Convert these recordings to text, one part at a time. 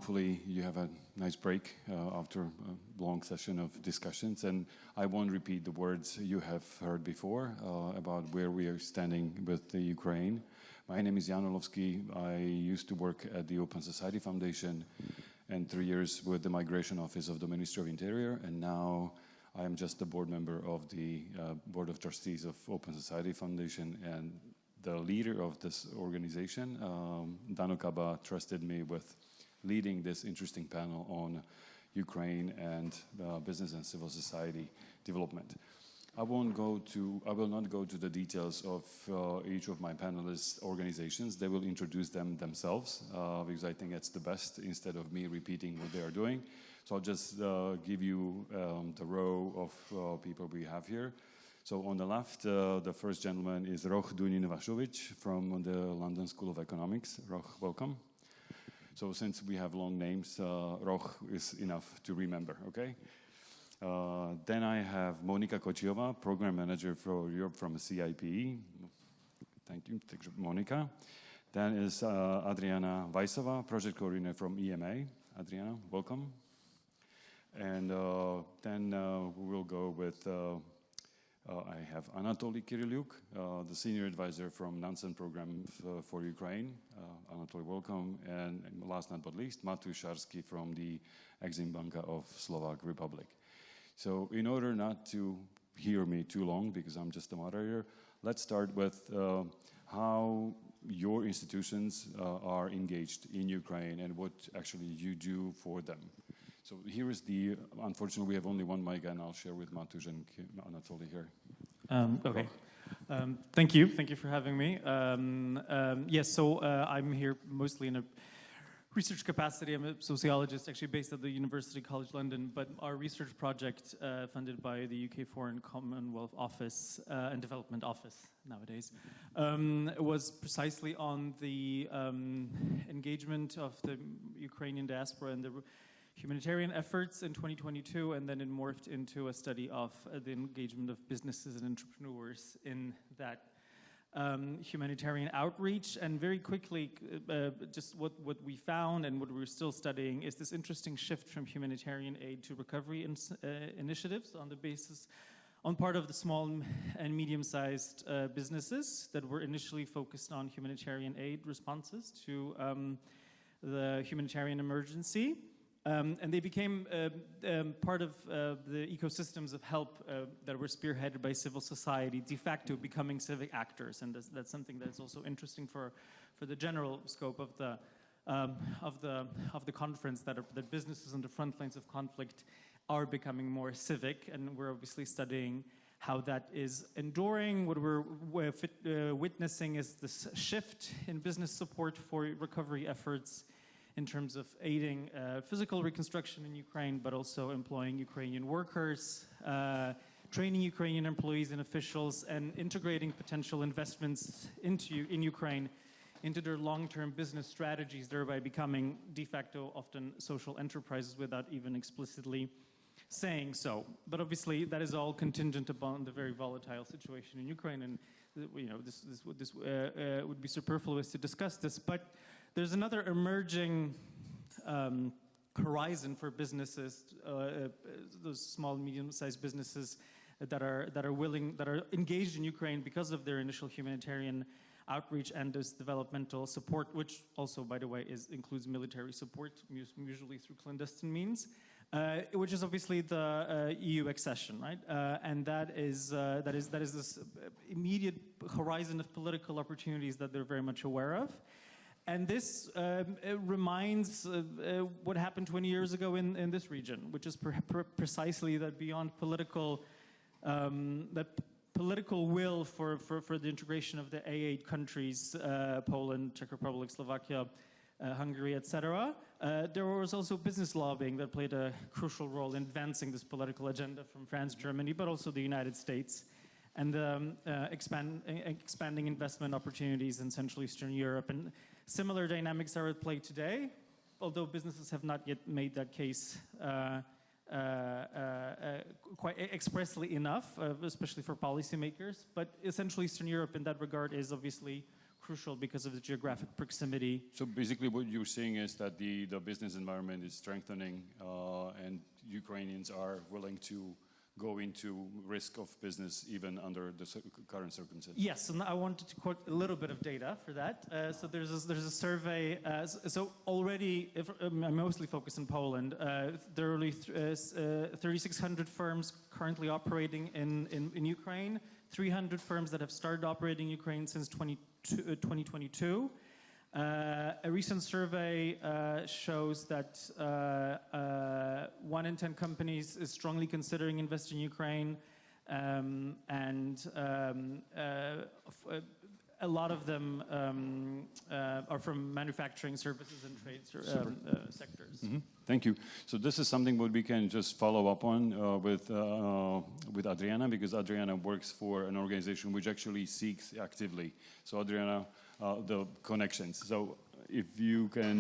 hopefully you have a nice break after a long session of discussions, and I won't repeat the words you have heard before about where we are standing with the Ukraine. My name is Jan Orlovsky. I used to work at the Open Society Foundation and 3 years with the Migration Office of the Ministry of Interior, and now I am just a board member of the Board of Trustees of Open Society Foundation, and the leader of this organization, Dano Kaba, trusted me with leading this interesting panel on Ukraine and business and civil society development. I will not go to the details of each of my panelists' organizations. They will introduce them themselves because I think it's the best instead of me repeating what they are doing. So I'll just give you the row of people we have here. So on the left, the first gentleman is Roch Dunin-Vašovič from the London School of Economics. Roch, welcome. So since we have long names, Roch is enough to remember, okay? Then I have Monika Kočiová, Program Manager for Europe from CIPE. Thank you, Monika. Then is Adriana Vajsová, Project Coordinator from EMA. Adriana, welcome. And then we will go with, I have Anatoly Kyrylyuk, the Senior Advisor from Nansen Program for Ukraine. Anatoly, welcome. And last but not least, Matúš Šarský from the Exim Banka of Slovak Republic. So in order not to hear me too long, because I'm just a moderator, let's start with how your institutions are engaged in Ukraine and what actually you do for them. So here is unfortunately we have only one mic, and I'll share with Matúš and Anatoly here. Okay. Thank you for having me. Yes, so I'm here mostly in a research capacity. I'm a sociologist, actually based at the University College London, but our research project funded by the UK Foreign Commonwealth Office and Development Office nowadays was precisely on the engagement of the Ukrainian diaspora and the humanitarian efforts in 2022, and then it morphed into a study of the engagement of businesses and entrepreneurs in that humanitarian outreach. And very quickly, just what we found and what we're still studying is this interesting shift from humanitarian aid to recovery initiatives on part of the small and medium-sized businesses that were initially focused on humanitarian aid responses to the humanitarian emergency. And they became part of the ecosystems of help that were spearheaded by civil society, de facto becoming civic actors, and that's something that's also interesting for the general scope of the conference. That businesses on the front lines of conflict are becoming more civic, and we're obviously studying how that is enduring. What we're witnessing is this shift in business support for recovery efforts, in terms of aiding physical reconstruction in Ukraine, but also employing Ukrainian workers, training Ukrainian employees and officials, and integrating potential investments in Ukraine into their long-term business strategies, thereby becoming de facto often social enterprises without even explicitly saying so. But obviously that is all contingent upon the very volatile situation in Ukraine, and this would be superfluous to discuss this, but there's another emerging horizon for businesses, those small and medium-sized businesses that are engaged in Ukraine because of their initial humanitarian outreach and this developmental support, which also, by the way, includes military support, usually through clandestine means, which is obviously the EU accession, right? And that is this immediate horizon of political opportunities that they're very much aware of. And this reminds what happened 20 years ago in this region, which is precisely that beyond political will for the integration of the A8 countries, Poland, Czech Republic, Slovakia, Hungary, etc. There was also business lobbying that played a crucial role in advancing this political agenda from France, Germany, but also the United States, and expanding investment opportunities in Central Eastern Europe. And similar dynamics are at play today, although businesses have not yet made that case quite expressly enough, especially for policymakers. But essentially Eastern Europe in that regard is obviously crucial because of the geographic proximity. So basically what you're saying is that the business environment is strengthening and Ukrainians are willing to go into risk of business even under the current circumstances. Yes, and I wanted to quote a little bit of data for that. So there's a survey. So already, I'm mostly focused in Poland. There are only 3,600 firms currently operating in Ukraine. 300 firms that have started operating in Ukraine since 2022. A recent survey shows that 1 in 10 companies is strongly considering investing in Ukraine, and a lot of them are from manufacturing, services, and trade sectors. Mm-hmm. Thank you. So this is something what we can just follow up on with Adriana, because Adriana works for an organization which actually seeks actively. So Adriana, the connections. So if you can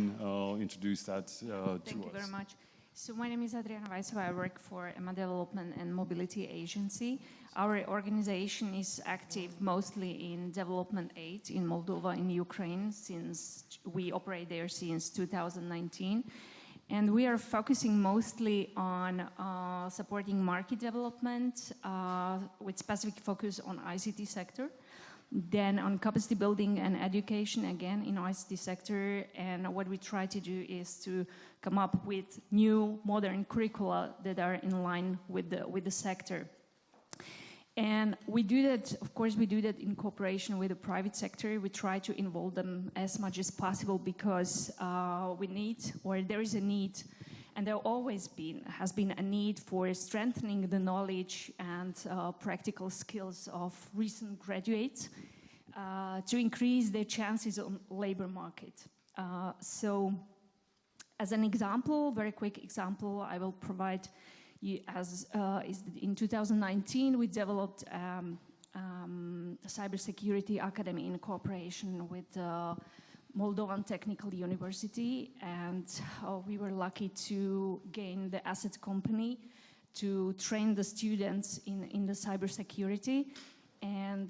introduce that to us. Thank you very much. So my name is Adriana Weissova. I work for Ambrela Development and Mobility Agency. Our organization is active mostly in development aid in Moldova, in Ukraine, since we operate there since 2019. And we are focusing mostly on supporting market development with specific focus on ICT sector. Then on capacity building and education, again, in ICT sector. And what we try to do is to come up with new modern curricula that are in line with the sector. And we do that, of course, we do that in cooperation with the private sector. We try to involve them as much as possible because we need, or there is a need, and there has been a need for strengthening the knowledge and practical skills of recent graduates to increase their chances on labor market. So as an example, very quick example, I will provide you as in 2019 we developed a cybersecurity academy in cooperation with Moldovan Technical University, and we were lucky to gain the asset company to train the students in the cybersecurity. And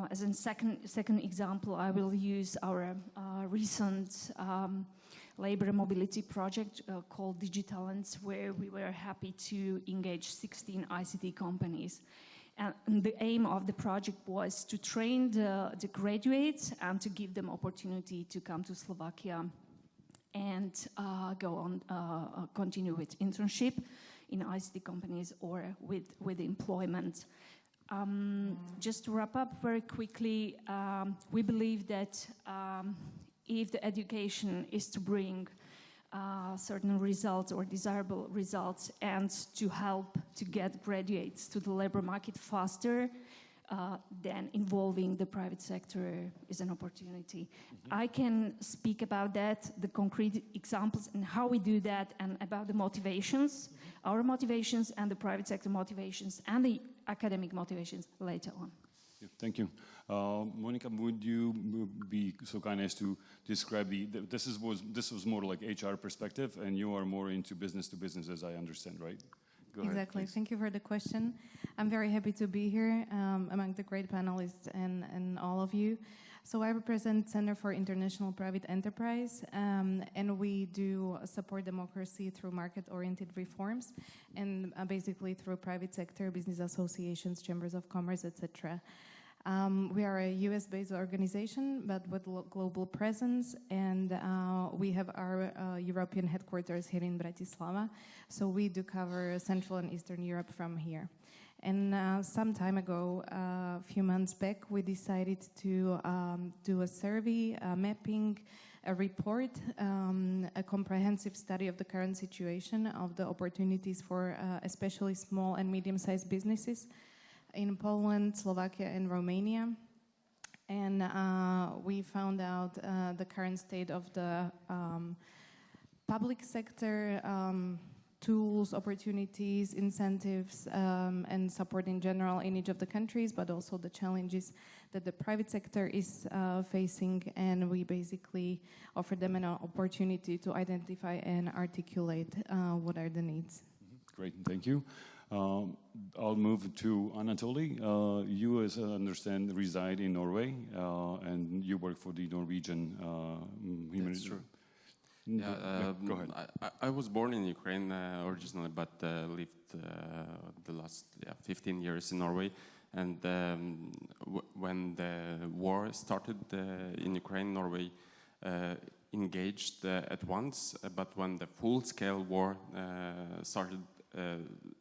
as a second example, I will use our recent labor mobility project called Digitalents, where we were happy to engage 16 ICT companies. And the aim of the project was to train the graduates and to give them opportunity to come to Slovakia and go on, continue with internship in ICT companies or with employment. Just to wrap up very quickly, we believe that if the education is to bring certain results or desirable results and to help to get graduates to the labor market faster, then involving the private sector is an opportunity. Mm-hmm. I can speak about that, the concrete examples and how we do that, and about the motivations, our motivations and the private sector motivations and the academic motivations later on. Yeah, thank you. Monica, would you be so kind as to describe this was more like HR perspective, and you are more into business to business, as I understand, right? Go exactly. Ahead, thank you for the question. I'm very happy to be here among the great panelists and all of you. So I represent Center for International Private Enterprise, and we do support democracy through market-oriented reforms and basically through private sector, business associations, chambers of commerce, etc. We are a US-based organization, but with global presence, and we have our European headquarters here in Bratislava. So we do cover Central and Eastern Europe from here. And some time ago, a few months back, we decided to do a survey, mapping, a report, a comprehensive study of the current situation of the opportunities for especially small and medium-sized businesses in Poland, Slovakia, and Romania. And we found out the current state of the public sector tools, opportunities, incentives, and support in general in each of the countries, but also the challenges that the private sector is facing, and we basically offer them an opportunity to identify and articulate what are the needs. Great, thank you. I'll move to Anatoly. You, as I understand, reside in Norway, and you work for the Norwegian humanitarian. That's true. Yeah, go ahead. I was born in Ukraine originally, but lived the last 15 years in Norway. And when the war started in Ukraine, Norway engaged at once. But when the full-scale war started,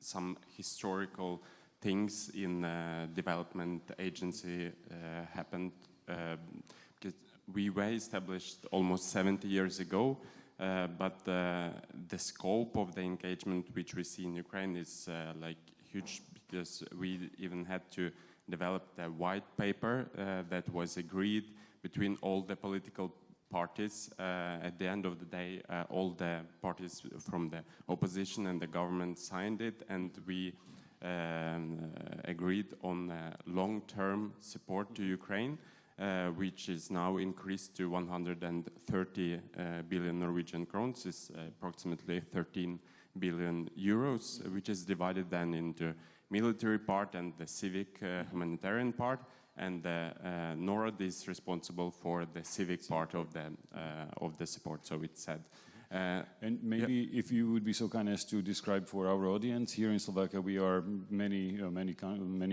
some historical things in development agency happened. Because we were established almost 70 years ago, but the scope of the engagement which we see in Ukraine is like huge, because we even had to develop the white paper that was agreed between all the political parties. At the end of the day, all the parties from the opposition and the government signed it, and we agreed on long-term support to Ukraine, which is now increased to 130 billion Norwegian crowns, is approximately 13 billion euros, which is divided then into military part and the civic humanitarian part. And NORAD is responsible for the civic part of the support. So it's said. And maybe if you would be so kind as to describe for our audience, here in Slovakia, we are many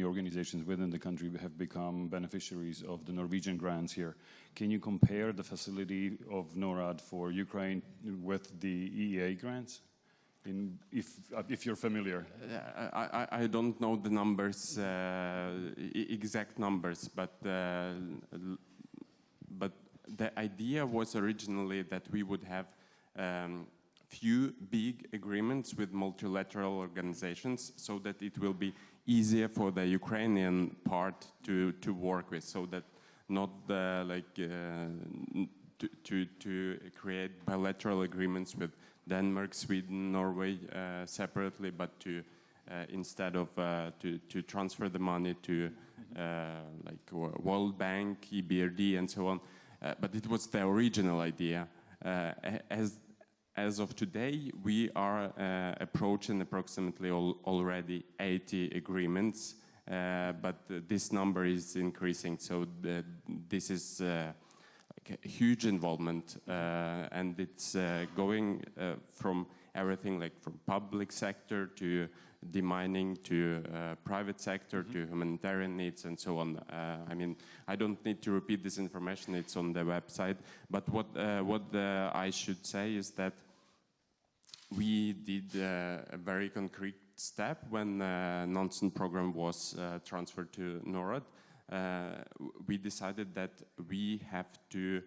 organizations within the country have become beneficiaries of the Norwegian grants here. Can you compare the facility of NORAD for Ukraine with the EEA grants? If you're familiar. I don't know the numbers, exact numbers, but the idea was originally that we would have few big agreements with multilateral organizations, so that it will be easier for the Ukrainian part to work with, so that not to create bilateral agreements with Denmark, Sweden, Norway separately, but to instead of to transfer the money to like World Bank, EBRD, and so on. But it was the original idea. As of today, we are approaching approximately already 80 agreements, but this number is increasing. So this is like a huge involvement, and it's going from everything like from public sector to demining to private sector to humanitarian needs and so on. I mean, I don't need to repeat this information, it's on the website. But what I should say is that we did a very concrete step when Nansen program was transferred to NORAD. We decided that we have to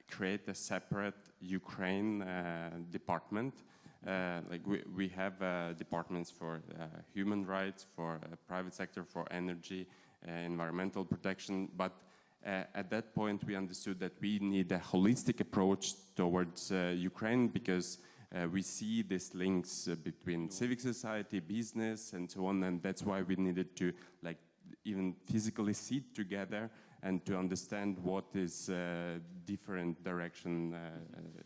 create a separate Ukraine department. Like we have departments for human rights, for private sector, for energy, environmental protection, but at that point we understood that we need a holistic approach towards Ukraine, because we see these links between civic society, business, and so on, and that's why we needed to like even physically sit together and to understand what is different direction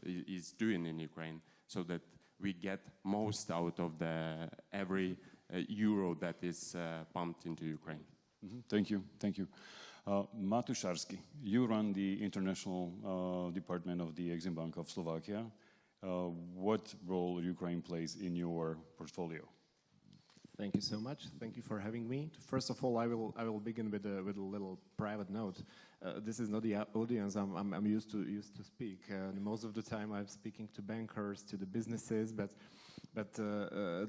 is doing in Ukraine, so that we get most out of the every euro that is pumped into Ukraine. Thank you, thank you. Matuszarski, you run the international department of the Exim Bank of Slovakia. What role Ukraine plays in your portfolio? Thank you so much. Thank you for having me. First of all, I will begin with a little private note. This is not the audience I'm used to speak. Most of the time I'm speaking to bankers, to the businesses, but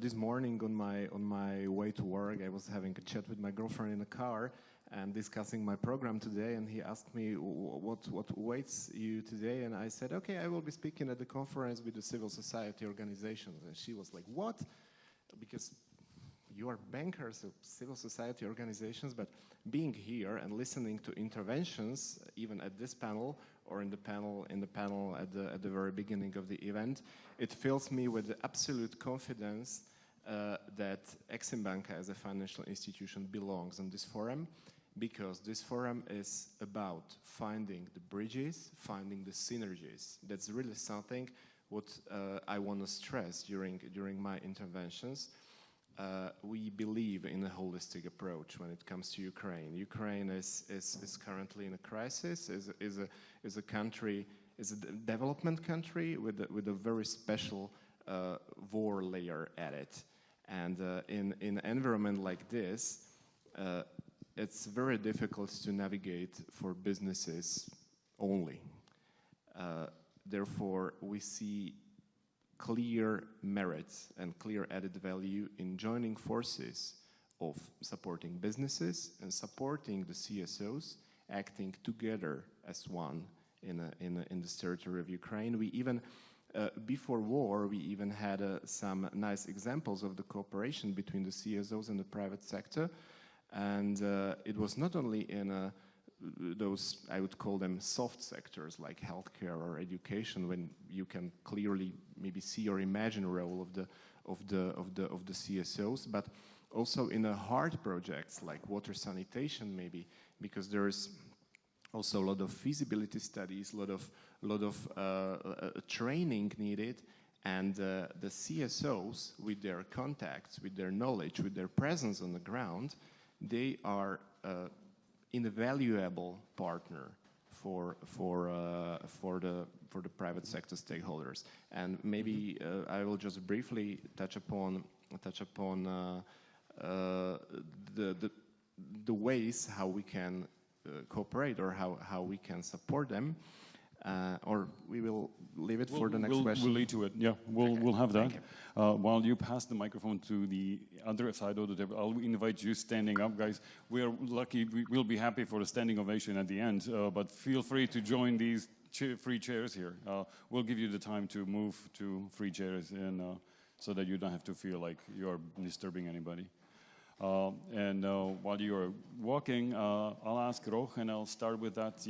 this morning on my way to work, I was having a chat with my girlfriend in the car and discussing my program today, and he asked me what awaits you today, and I said, okay, I will be speaking at the conference with the civil society organizations, and she was like, what? Because you are bankers of civil society organizations, but being here and listening to interventions, even at this panel or in the panel at the very beginning of the event, it fills me with absolute confidence that Exim Bank as a financial institution belongs on this forum, because this forum is about finding the bridges, finding the synergies. That's really something what I want to stress during my interventions. we believe in a holistic approach when it comes to Ukraine. Ukraine is currently in a crisis, is a country, is a development country with a very special war layer at it. And in an environment like this, it's very difficult to navigate for businesses only. Therefore, we see clear merits and clear added value in joining forces of supporting businesses and supporting the CSOs acting together as one in this territory of Ukraine. We even, before war, we even had some nice examples of the cooperation between the CSOs and the private sector. And it was not only in those, I would call them soft sectors like healthcare or education, when you can clearly maybe see or imagine a role of the CSOs, but also in the hard projects like water sanitation, maybe, because there is also a lot of feasibility studies, a lot of training needed, and the CSOs, with their contacts, with their knowledge, with their presence on the ground, they are invaluable partner for the private sector stakeholders. And maybe I will just briefly touch upon the ways how we can cooperate or how we can support them. Or we will leave it for the next question. We'll lead to it. Yeah, we'll have that. While you pass the microphone to the other side of the table, I'll invite you standing up, guys. We are lucky. We'll be happy for a standing ovation at the end, but feel free to join these free chairs here. We'll give you the time to move to free chairs, and so that you don't have to feel like you're disturbing anybody. And while you are walking, I'll ask Roch, and I'll start with that.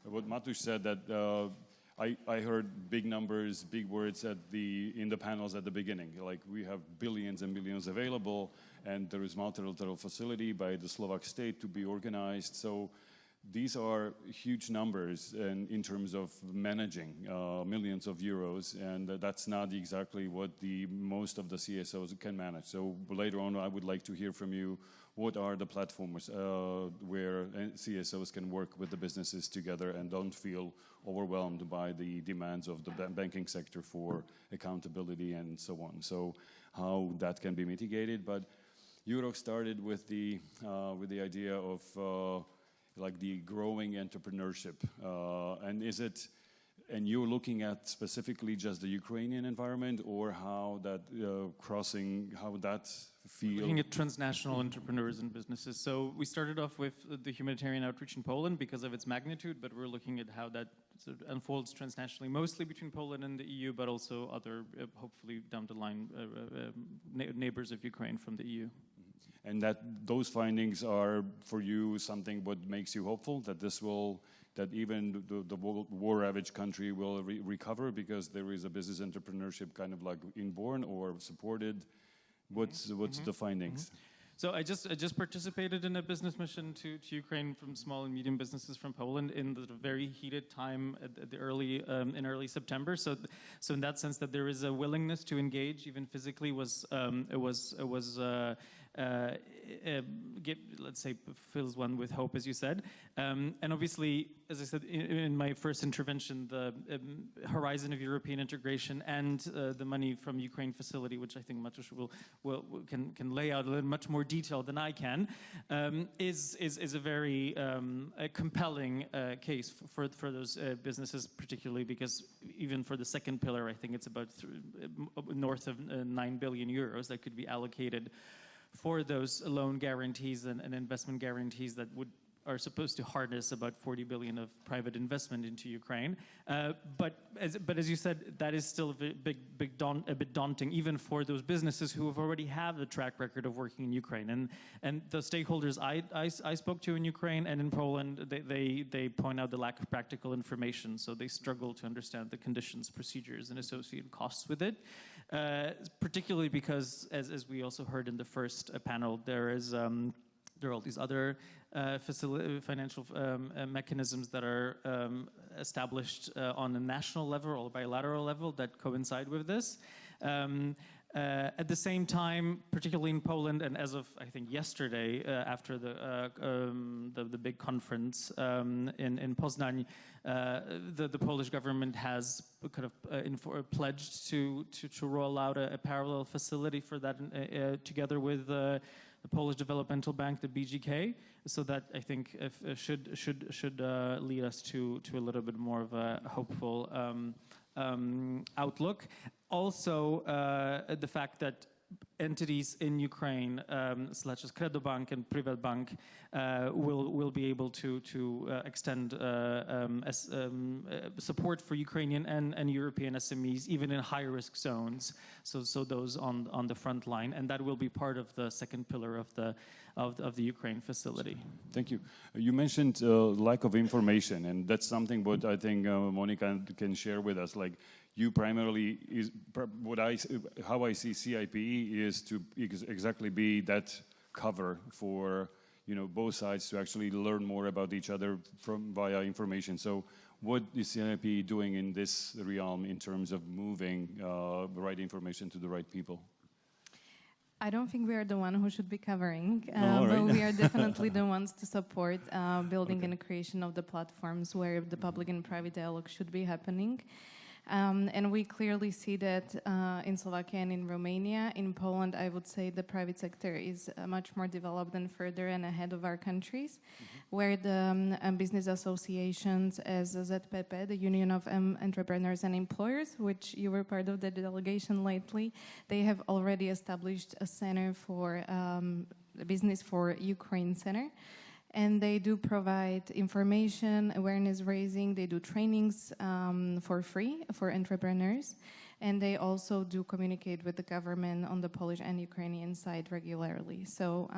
What Matusz said, that I heard big numbers, big words in the panels at the beginning. Like, we have billions and billions available, and there is multilateral facility by the Slovak state to be organized. So these are huge numbers in terms of managing millions of euros, and that's not exactly what most of the CSOs can manage. So later on, I would like to hear from you. What are the platforms where CSOs can work with the businesses together and don't feel overwhelmed by the demands of the banking sector for accountability and so on? So how that can be mitigated. But Euro started with the idea of like the growing entrepreneurship, and you're looking at specifically just the Ukrainian environment, or how that field? Looking at transnational entrepreneurs and businesses. So we started off with the humanitarian outreach in Poland because of its magnitude, but we're looking at how that sort of unfolds transnationally, mostly between Poland and the EU, but also other, hopefully down the line, neighbors of Ukraine from the EU. And those findings are for you something what makes you hopeful that even the war-ravaged country will recover because there is a business entrepreneurship kind of like inborn or supported. What's the findings? So I just participated in a business mission to Ukraine from small and medium businesses from Poland in the very heated time at the in early September. So in that sense, that there is a willingness to engage, even physically, let's say, fills one with hope, as you said. And obviously, as I said in my first intervention, the horizon of European integration and the money from Ukraine facility, which I think Matusz can lay out in much more detail than I can, is a very compelling case for those businesses, particularly because even for the second pillar, I think it's about north of 9 billion euros that could be allocated for those loan guarantees and investment guarantees that are supposed to harness about 40 billion of private investment into Ukraine. But as you said, that is still a bit daunting, even for those businesses who already have the track record of working in Ukraine. And the stakeholders I spoke to in Ukraine and in Poland, they point out the lack of practical information. So they struggle to understand the conditions, procedures, and associated costs with it. Particularly because, as we also heard in the first panel, there are all these other financial mechanisms that are established on a national level or bilateral level that coincide with this. At the same time, particularly in Poland, and as of I think yesterday, after the big conference in Poznań, the Polish government has kind of pledged to roll out a parallel facility for that together with the Polish Developmental Bank, the BGK. So that I think should lead us to a little bit more of a hopeful outlook. Also, the fact that entities in Ukraine, such as Credobank and Privatbank, will be able to extend support for Ukrainian and European SMEs, even in high-risk zones. So those on the front line, and that will be part of the second pillar of the Ukraine facility. Thank you. You mentioned lack of information, and that's something what I think Monica can share with us. Like, you primarily how I see CIPE is to exactly be that cover for both sides to actually learn more about each other via information. So, what is CIPE doing in this realm in terms of moving the right information to the right people? I don't think we are the one who should be covering, right. but we are definitely the ones to support building and creation of the platforms where the public and private dialogue should be happening. And we clearly see that in Slovakia and in Romania. In Poland, I would say the private sector is much more developed and further and ahead of our countries, where the business associations as ZPP, the Union of Entrepreneurs and Employers, which you were part of the delegation lately, they have already established a center for business for Ukraine center. And they do provide information, awareness raising, they do trainings for free for entrepreneurs, and they also do communicate with the government on the Polish and Ukrainian side regularly. So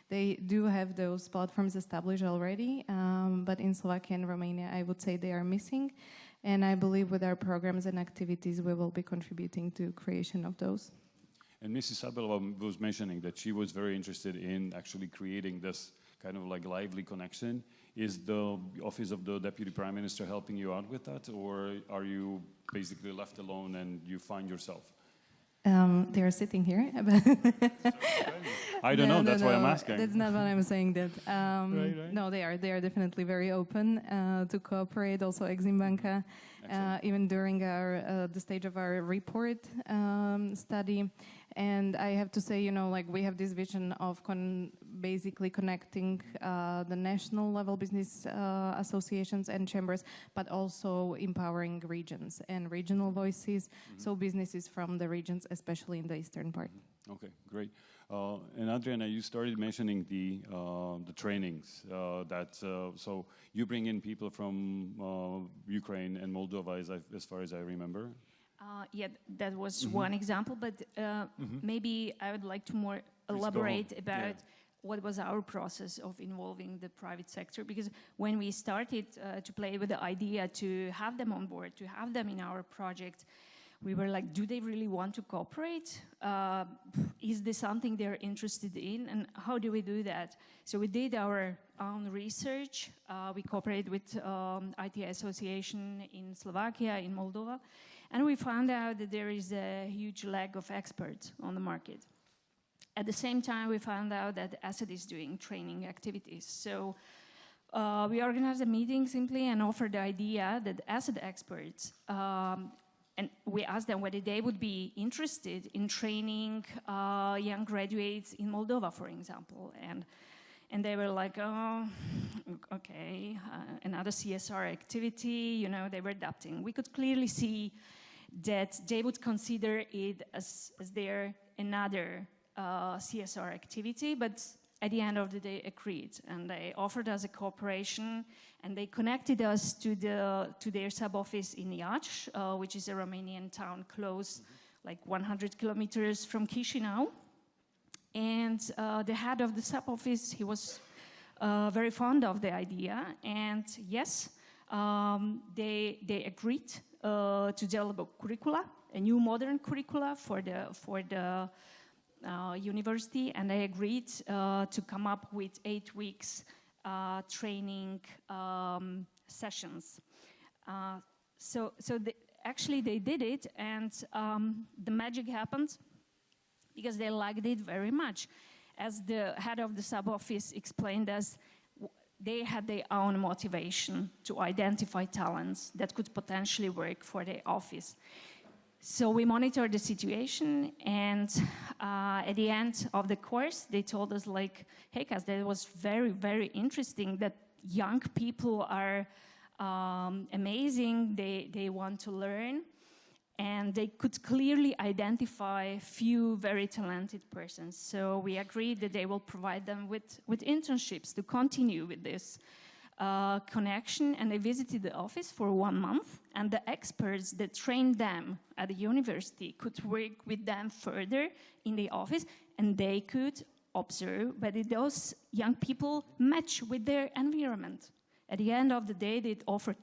they do have those platforms established already, but in Slovakia and Romania, I would say they are missing. And I believe with our programs and activities, we will be contributing to creation of those. And Mrs. Sabelova was mentioning that she was very interested in actually creating this kind of like lively connection. Is the Office of the Deputy Prime Minister helping you out with that, or are you basically left alone and you find yourself? They are sitting here. I don't know, that's why I'm asking. That's not what I'm saying. That right. No, they are definitely very open to cooperate. Also, Exim Banka, even during the stage of our report study. And I have to say, we have this vision of basically connecting the national level business associations and chambers, but also empowering regions and regional voices, so businesses from the regions, especially in the eastern part. Okay, great. And Adriana, you started mentioning the trainings so you bring in people from Ukraine and Moldova, as far as I remember. Yeah, that was one example, but maybe I would like to more elaborate about what was our process of involving the private sector, because when we started to play with the idea to have them on board, to have them in our project, we were like, do they really want to cooperate? Is this something they're interested in? And how do we do that? So we did our own research. We cooperated with IT Association in Slovakia, in Moldova. And we found out that there is a huge lack of experts on the market. At the same time, we found out that ASET is doing training activities. So we organized a meeting simply and offered the idea that ASET experts, and we asked them whether they would be interested in training young graduates in Moldova, for example. And they were like, oh, okay, another CSR activity, they were adapting. We could clearly see that they would consider it as their another CSR activity, but at the end of the day agreed, and they offered us a cooperation, and they connected us to their sub-office in Iași, which is a Romanian town close, like 100 kilometers from Chișinău. And the head of the sub-office, he was very fond of the idea, and yes, they agreed to develop curricula, a new modern curricula for the university, and they agreed to come up with 8 weeks training sessions. So actually they did it, and the magic happened. because they liked it very much. As the head of the sub-office explained us, they had their own motivation to identify talents that could potentially work for their office. So we monitored the situation, and at the end of the course, they told us, like, hey, guys, that was very, very interesting that young people are amazing, they want to learn, and they could clearly identify a few very talented persons. So we agreed that they will provide them with internships to continue with this connection, and they visited the office for 1 month, and the experts that trained them at the university could work with them further in the office, and they could observe whether those young people match with their environment. At the end of the day, they'd offer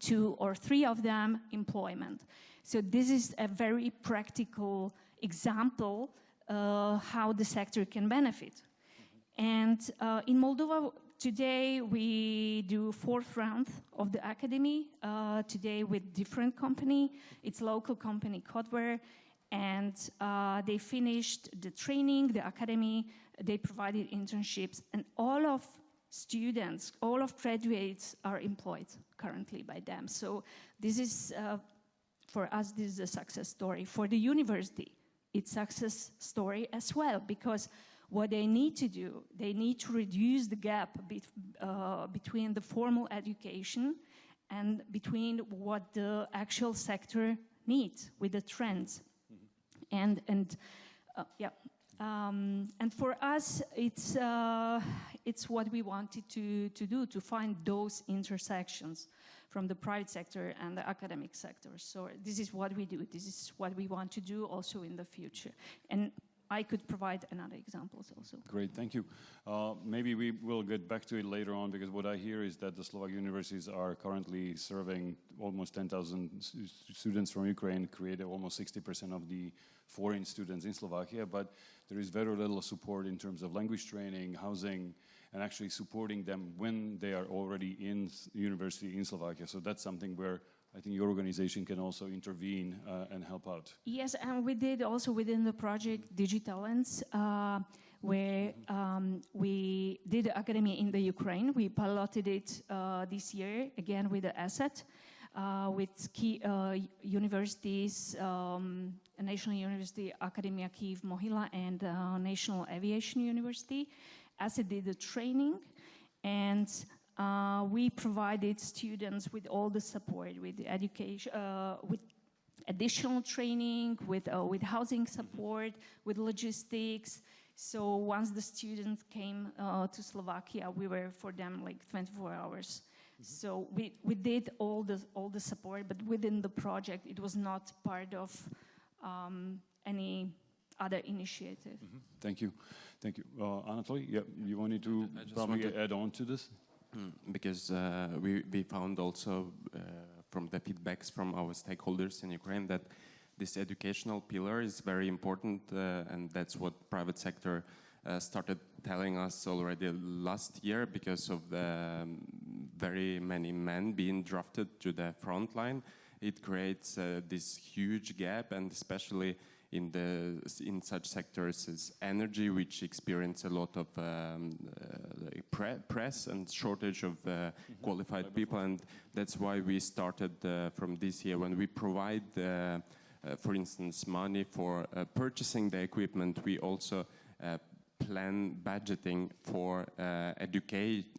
2 or 3 of them employment. So this is a very practical example how the sector can benefit. And in Moldova, today we do 4th round of the academy, today with different company. It's local company, Codware, and they finished the training, the academy, they provided internships, and all of students, all of graduates are employed currently by them. So this is, for us, this is a success story. For the university, it's a success story as well, because what they need to do, they need to reduce the gap between the formal education and between what the actual sector needs with the trends. And for us, it's what we wanted to do, to find those intersections from the private sector and the academic sector. So this is what we do. This is what we want to do also in the future. And I could provide another examples also. Great, thank you. Maybe we will get back to it later on, because what I hear is that the Slovak universities are currently serving almost 10,000 students from Ukraine, create almost 60% of the foreign students in Slovakia, but there is very little support in terms of language training, housing, and actually supporting them when they are already in university in Slovakia. So that's something where I think your organization can also intervene and help out. Yes, and we did also within the project Digitalents, where we did the academy in the Ukraine. We piloted it this year, again with the asset, with key universities, National University, Academia Kyiv Mohyla, and National Aviation University. ASSET did the training, and we provided students with all the support, with the education, with additional training, with housing support, with logistics. So once the students came to Slovakia, we were for them like 24 hours. So we did all the support, but within the project, it was not part of any other initiative. Thank you. Thank you. Anatoly, yeah, you wanted to probably add on to this? Because we found also from the feedbacks from our stakeholders in Ukraine that this educational pillar is very important, and that's what private sector started telling us already last year, because of the very many men being drafted to the front line. It creates this huge gap, and especially in such sectors as energy, which experience a lot of press and shortage of qualified people, and that's why we started from this year, when we provide, for instance, money for purchasing the equipment. We also plan budgeting for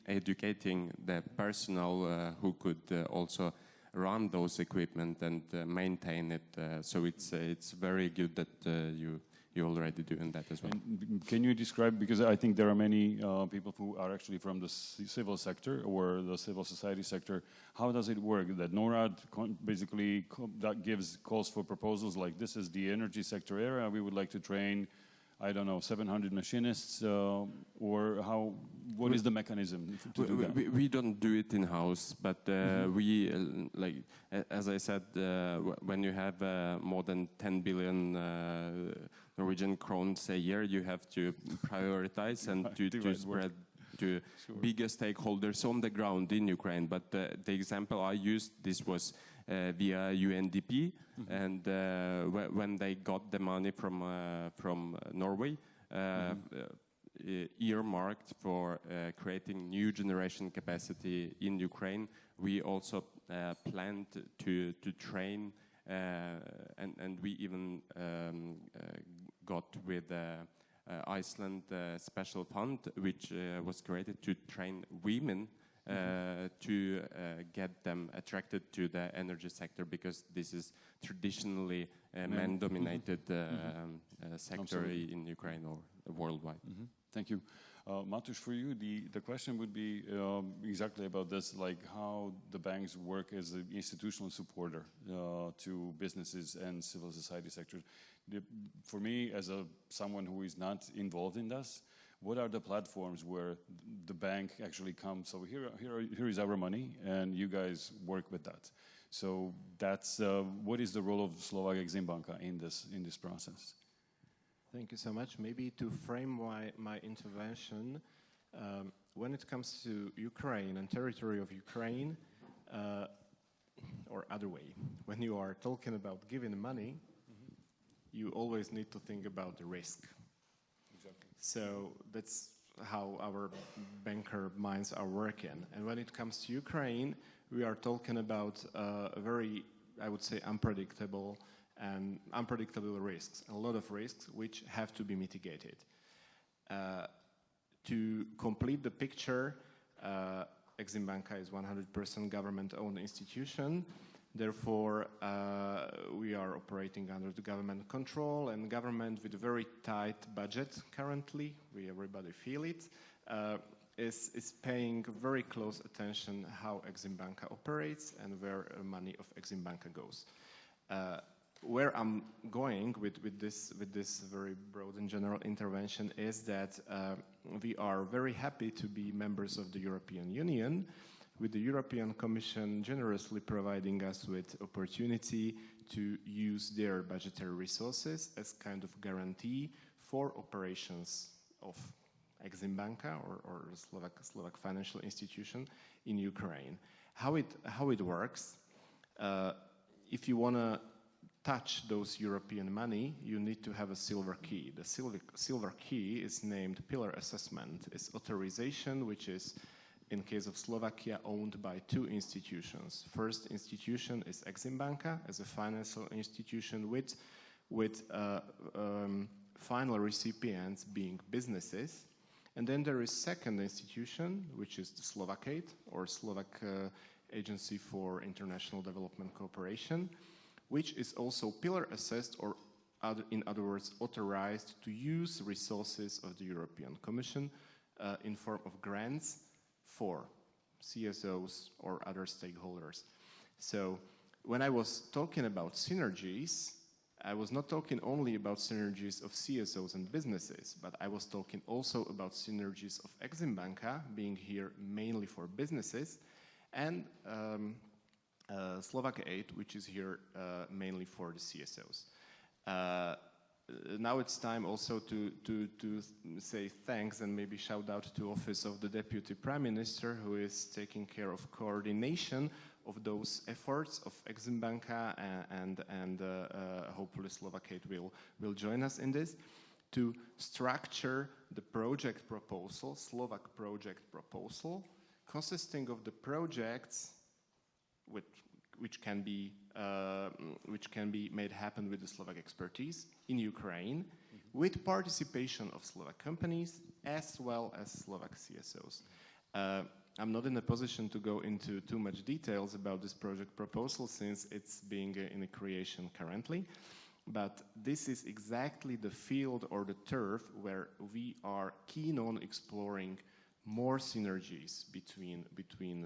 educating the personnel who could also run those equipment and maintain it. So it's very good that you already doing that as well. And can you describe, because I think there are many people who are actually from the civil sector or the civil society sector. How does it work? That NORAD basically that gives calls for proposals like, this is the energy sector area, we would like to train, I don't know, 700 machinists, or how? What is the mechanism to do that? We don't do it in house, but we like, as I said, when you have more than 10 billion Norwegian crowns a year, you have to prioritize and to spread to bigger stakeholders on the ground in Ukraine. But the example I used, this was via UNDP, and when they got the money from Norway, earmarked for creating new generation capacity in Ukraine, we also planned to train, and we even got with Iceland special fund, which was created to train women to get them attracted to the energy sector, because this is traditionally a man-dominated sector in Ukraine or worldwide. Thank you. Matusz, for you, the question would be exactly about this, like how the banks work as an institutional supporter to businesses and civil society sectors. For me, as someone who is not involved in this, what are the platforms where the bank actually comes? So here is our money, and you guys work with that. So that's what is the role of Slovak Exim Banka in this process? Thank you so much. Maybe to frame my intervention, when it comes to Ukraine and territory of Ukraine, or other way, when you are talking about giving money, you always need to think about the risk. Exactly. So that's how our banker minds are working. And when it comes to Ukraine, we are talking about a very, I would say, unpredictable risks, a lot of risks which have to be mitigated. To complete the picture, Exim Banka is 100% government-owned institution. Therefore, we are operating under the government control, and government with a very tight budget currently, everybody feel it, is paying very close attention how Exim Banka operates and where money of Exim Banka goes. Where I'm going with this very broad and general intervention is that we are very happy to be members of the European Union, with the European Commission generously providing us with opportunity to use their budgetary resources as kind of guarantee for operations of Exim Banka or Slovak financial institution in Ukraine. How it works? If you want to touch those European money, you need to have a silver key. The silver key is named pillar assessment. It's authorization, which is, in case of Slovakia, owned by two institutions. First institution is Exim Banka as a financial institution with final recipients being businesses. And then there is second institution, which is the Slovakate, or Slovak Agency for International Development Cooperation, which is also pillar assessed, or in other words, authorized to use resources of the European Commission in form of grants for CSOs or other stakeholders. So when I was talking about synergies, I was not talking only about synergies of CSOs and businesses, but I was talking also about synergies of Exim Banka, being here mainly for businesses, and Slovak Aid, which is here mainly for the CSOs. Now it's time also to say thanks and maybe shout out to Office of the Deputy Prime Minister, who is taking care of coordination of those efforts of Exim Banka, and hopefully Slovak Aid will join us in this, to structure the project proposal, Slovak project proposal, consisting of the projects which can be made happen with the Slovak expertise in Ukraine, with participation of Slovak companies as well as Slovak CSOs. I'm not in a position to go into too much details about this project proposal since it's being in a creation currently, but this is exactly the field or the turf where we are keen on exploring more synergies between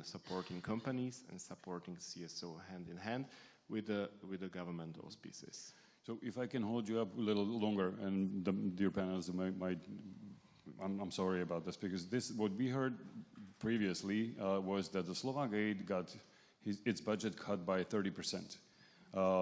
supporting companies and supporting CSO hand in hand with the government auspices. So if I can hold you up a little longer, and the dear panelists might I'm sorry about this, because what we heard previously was that the Slovak Aid got its budget cut by 30%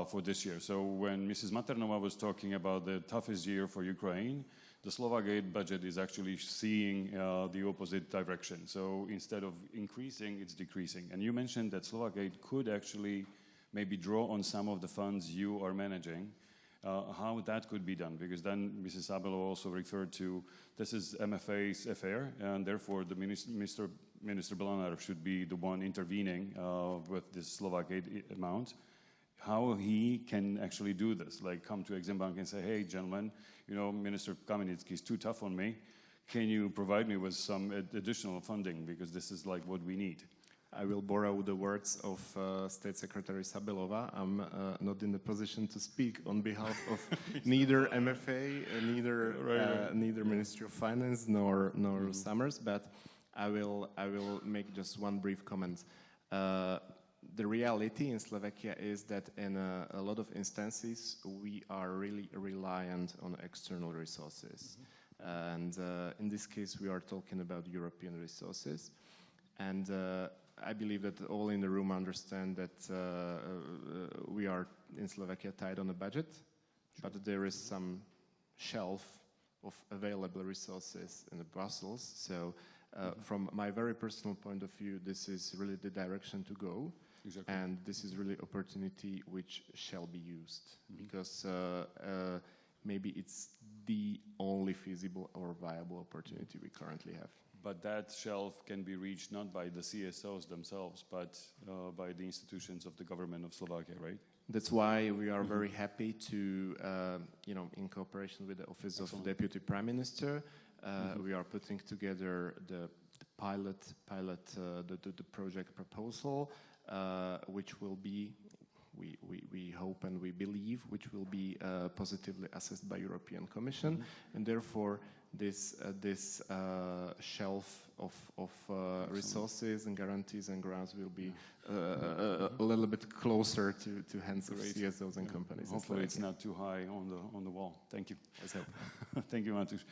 for this year. So when Mrs. Maternova was talking about the toughest year for Ukraine, the Slovak Aid budget is actually seeing the opposite direction. So instead of increasing, it's decreasing. And you mentioned that Slovak Aid could actually maybe draw on some of the funds you are managing, how that could be done, because then Mrs. Abelo also referred to this is MFA's affair, and therefore the Minister Belanar should be the one intervening with this Slovak aid amount. How he can actually do this, like come to Exim Bank and say, hey, gentlemen, you know, Minister Kamenetsky is too tough on me. Can you provide me with some additional funding, because this is like what we need? I will borrow the words of State Secretary Sabelova. I'm not in the position to speak on behalf of neither MFA, neither Ministry of Finance nor Summers, but I will make just one brief comment. The reality in Slovakia is that in a lot of instances we are really reliant on external resources. And in this case we are talking about European resources. And I believe that all in the room understand that we are in Slovakia tied on a budget, but there is some shelf of available resources in Brussels. So from my very personal point of view, this is really the direction to go. Exactly. And this is really opportunity which shall be used, because maybe it's the only feasible or viable opportunity we currently have. But that shelf can be reached not by the CSOs themselves, but by the institutions of the government of Slovakia, right? That's why we are very happy to, in cooperation with the Office of Deputy Prime Minister, we are putting together the project proposal, which will be, we hope and we believe, which will be positively assessed by European Commission, and therefore this shelf of resources and guarantees and grants will be a little bit closer to hands of CSOs and companies. Hopefully it's not too high on the wall. Thank you. Let's hope. Thank you, Matusz.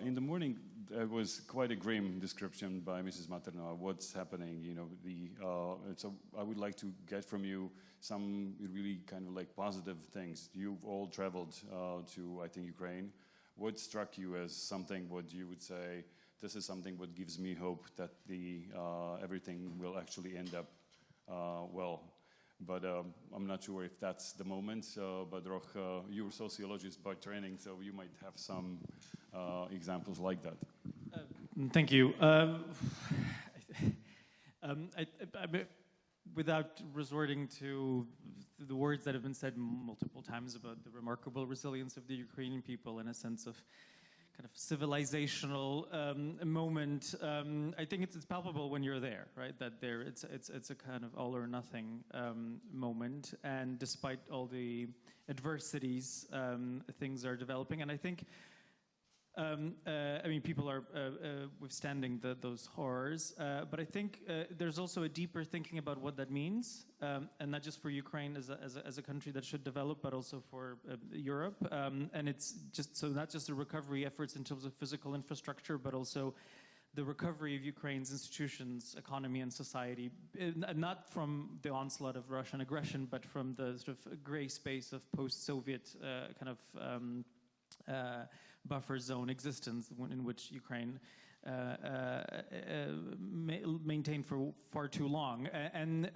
In the morning, there was quite a grim description by Mrs. Materna what's happening. You know, so I would like to get from you some really kind of like positive things. You've all traveled to, I think, Ukraine. What struck you as something what you would say, this is something what gives me hope that everything will actually end up well? But I'm not sure if that's the moment. But Roch, you're a sociologist by training, so you might have some examples like that. Thank you. Without resorting to the words that have been said multiple times about the remarkable resilience of the Ukrainian people in a sense of kind of civilizational moment, I think it's palpable when you're there, right? That it's a kind of all or nothing moment, and despite all the adversities, things are developing, and I think. People are withstanding those horrors, but I think there's also a deeper thinking about what that means, and not just for Ukraine as a country that should develop, but also for Europe. And it's just so not just the recovery efforts in terms of physical infrastructure, but also the recovery of Ukraine's institutions, economy, and society, not from the onslaught of Russian aggression, but from the sort of gray space of post-Soviet kind of buffer zone existence in which Ukraine maintained for far too long. And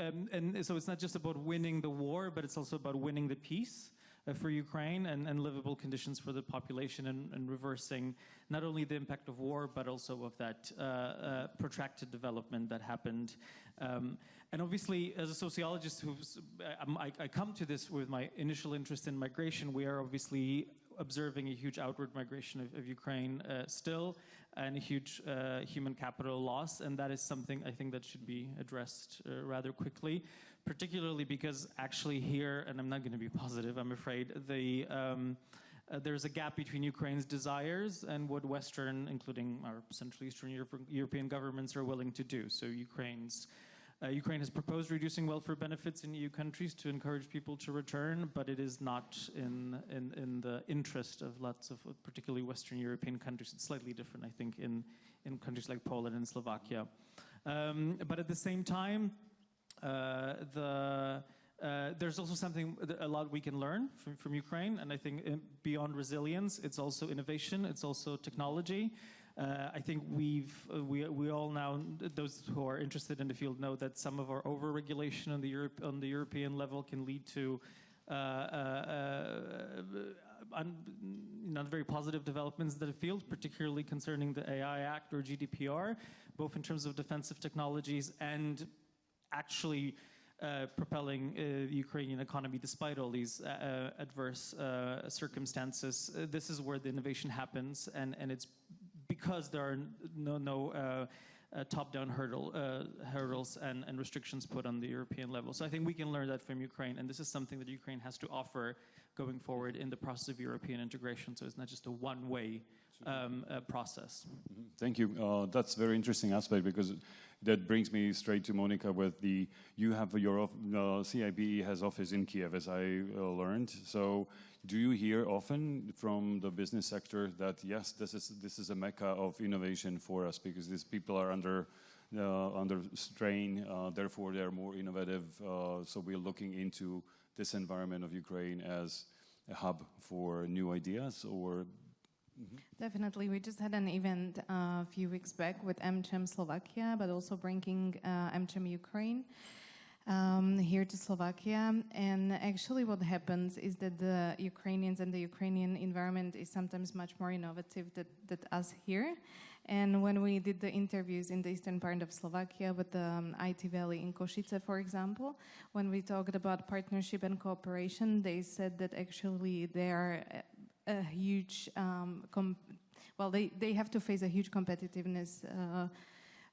so it's not just about winning the war, but it's also about winning the peace for Ukraine and livable conditions for the population and reversing not only the impact of war, but also of that protracted development that happened. And obviously, as a sociologist, I come to this with my initial interest in migration. We are obviously observing a huge outward migration of Ukraine still, and a huge human capital loss, and that is something I think that should be addressed rather quickly, particularly because actually here, and I'm not going to be positive, I'm afraid, there's a gap between Ukraine's desires and what Western, including our Central Eastern European governments, are willing to do. So Ukraine has proposed reducing welfare benefits in EU countries to encourage people to return, but it is not in the interest of lots of particularly Western European countries. It's slightly different, I think, in countries like Poland and Slovakia. But at the same time, there's also a lot we can learn from Ukraine, and I think beyond resilience, it's also innovation, it's also technology. I think we all now, those who are interested in the field, know that some of our over-regulation on the European level can lead to not very positive developments in the field, particularly concerning the AI Act or GDPR, both in terms of defensive technologies and actually propelling the Ukrainian economy despite all these adverse circumstances. This is where the innovation happens, and it's because there are no top-down hurdles and restrictions put on the European level. So I think we can learn that from Ukraine, and this is something that Ukraine has to offer going forward in the process of European integration. So it's not just a one-way process. Thank you. That's a very interesting aspect, because that brings me straight to Monica with you have your CIB has office in Kiev, as I learned. So do you hear often from the business sector that yes, this is a mecca of innovation for us, because these people are under strain, therefore they're more innovative. So we're looking into this environment of Ukraine as a hub for new ideas, or? Definitely. We just had an event a few weeks back with AmCham Slovakia, but also bringing AmCham Ukraine here to Slovakia. And actually what happens is that the Ukrainians and the Ukrainian environment is sometimes much more innovative than us here. And when we did the interviews in the eastern part of Slovakia with the IT Valley in Košice, for example, when we talked about partnership and cooperation, they said that actually they are a huge, they have to face a huge competitiveness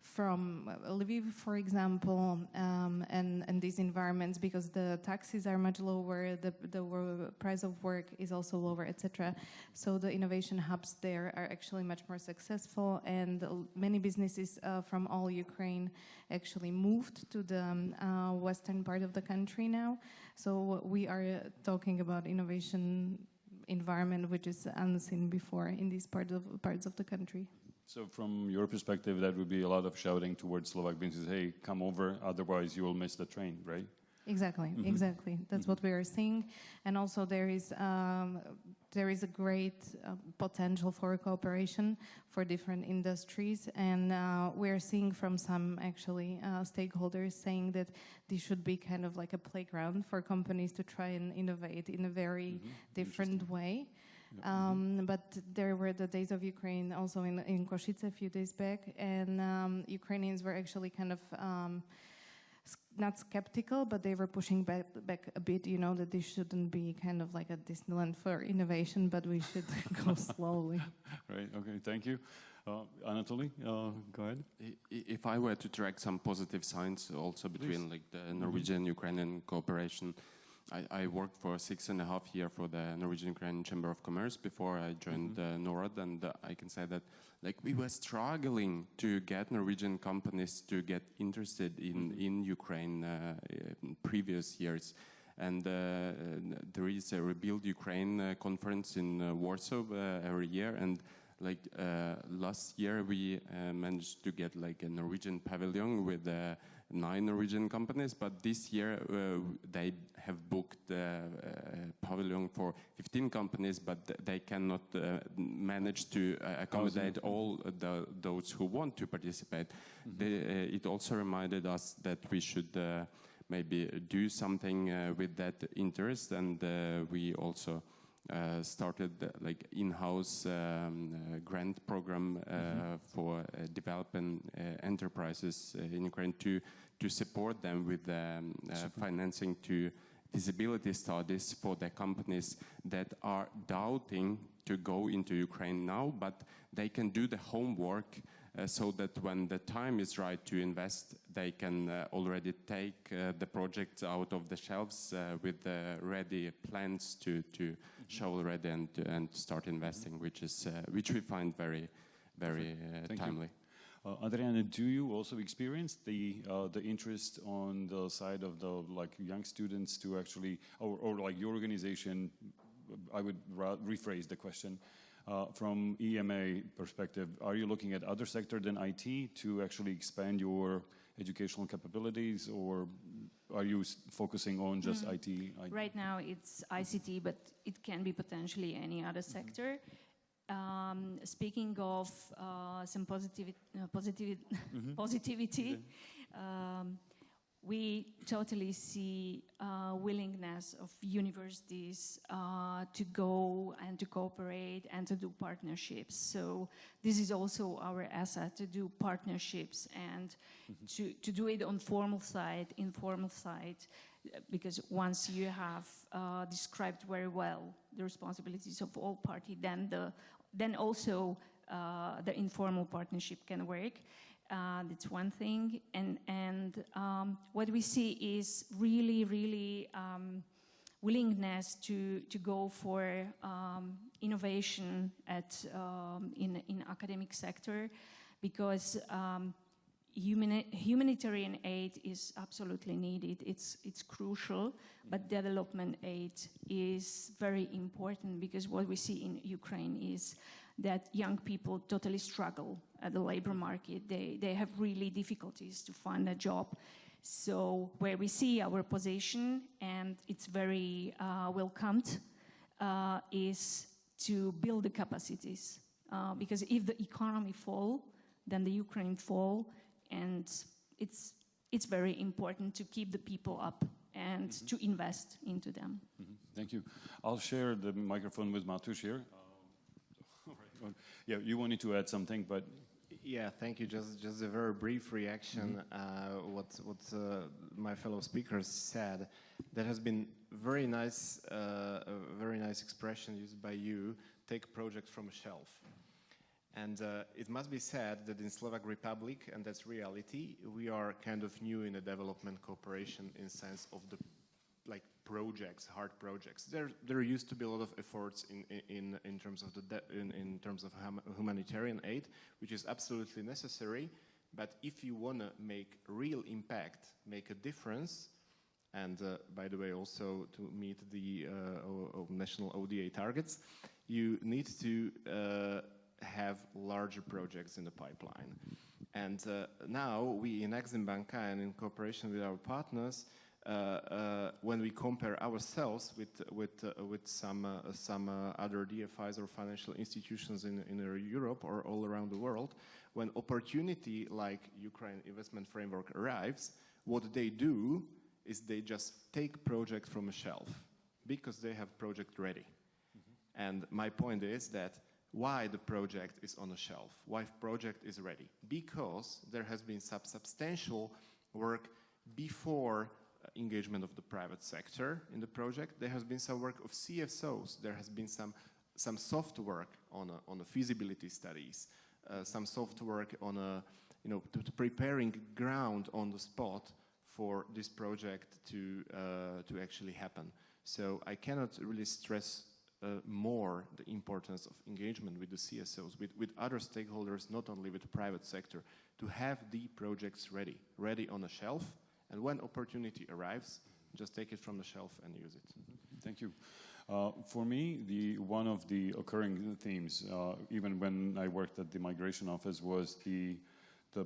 from Lviv, for example, and these environments, because the taxes are much lower, the price of work is also lower, etc. So the innovation hubs there are actually much more successful, and many businesses from all Ukraine actually moved to the western part of the country now. So we are talking about innovation environment which is unseen before in these parts of the country. So from your perspective, that would be a lot of shouting towards Slovak businesses, hey, come over, otherwise you will miss the train, right? Exactly, exactly. That's what we are seeing. And also there is a great potential for cooperation for different industries. And we're seeing from some actually stakeholders saying that this should be kind of like a playground for companies to try and innovate in a very different way. But there were the Days of Ukraine also in Košice a few days back, and Ukrainians were actually kind of not skeptical, but they were pushing back a bit, that this shouldn't be kind of like a Disneyland for innovation, but we should go slowly. Right, okay, thank you. Anatoly, go ahead. If I were to track some positive signs also between like the Norwegian-Ukrainian cooperation, I worked for 6.5 years for the Norwegian-Ukrainian Chamber of Commerce before I joined NORAD, and I can say that like we were struggling to get Norwegian companies to get interested in Ukraine in previous years. And there is a Rebuild Ukraine conference in Warsaw every year, and like last year we managed to get like a Norwegian pavilion with 9 Norwegian companies, but this year they have booked a pavilion for 15 companies, but they cannot manage to accommodate all those who want to participate. It also reminded us that we should maybe do something with that interest, and we also started like in-house grant program for developing enterprises in Ukraine to support them with financing to feasibility studies for the companies that are doubting to go into Ukraine now, but they can do the homework so that when the time is right to invest, they can already take the projects out of the shelves with the ready plans to show already and start investing, which we find very timely. Adriana, do you also experience the interest on the side of the young students to actually, or like your organization? I would rephrase the question. From EMA perspective, are you looking at other sector than IT to actually expand your educational capabilities, or are you focusing on just IT? Right now it's ICT, but it can be potentially any other sector. speaking of some positivity, we totally see willingness of universities to go and to cooperate and to do partnerships. So this is also our asset, to do partnerships and to do it on formal side, informal side, because once you have described very well the responsibilities of all parties, then also the informal partnership can work. That's one thing, and what we see is really willingness to go for innovation in academic sector, because humanitarian aid is absolutely needed. It's crucial, but development aid is very important, because what we see in Ukraine is that young people totally struggle at the labor market. They have really difficulties to find a job. So where we see our position, and it's very welcomed, is to build the capacities. Because if the economy fall, then the Ukraine fall, and it's very important to keep the people up and to invest into them. Thank you. I'll share the microphone with Matusz here. Yeah, you wanted to add something, but yeah, thank you. Just a very brief reaction. What my fellow speakers said. That has been very nice, a very nice expression used by you. Take a project from a shelf, and it must be said that in Slovak Republic, and that's reality, we are kind of new in a development cooperation in sense of the projects, hard projects. There used to be a lot of efforts in terms of in terms of humanitarian aid, which is absolutely necessary. But if you want to make real impact, make a difference, and by the way, also to meet the national ODA targets, you need to have larger projects in the pipeline. And now we in Exim Banka and in cooperation with our partners, when we compare ourselves with some other DFIs or financial institutions in Europe or all around the world, when opportunity like Ukraine Investment Framework arrives, what they do is they just take project from a shelf because they have project ready. And my point is that why the project is on a shelf, why project is ready? Because there has been some substantial work before engagement of the private sector in the project. There has been some work of CSOs. There has been some soft work on the feasibility studies, some soft work on to preparing ground on the spot for this project to actually happen. So I cannot really stress more the importance of engagement with the CSOs, with other stakeholders, not only with the private sector, to have the projects ready on a shelf. And when opportunity arrives, just take it from the shelf and use it. Thank you. For me, one of the occurring themes, even when I worked at the migration office, was the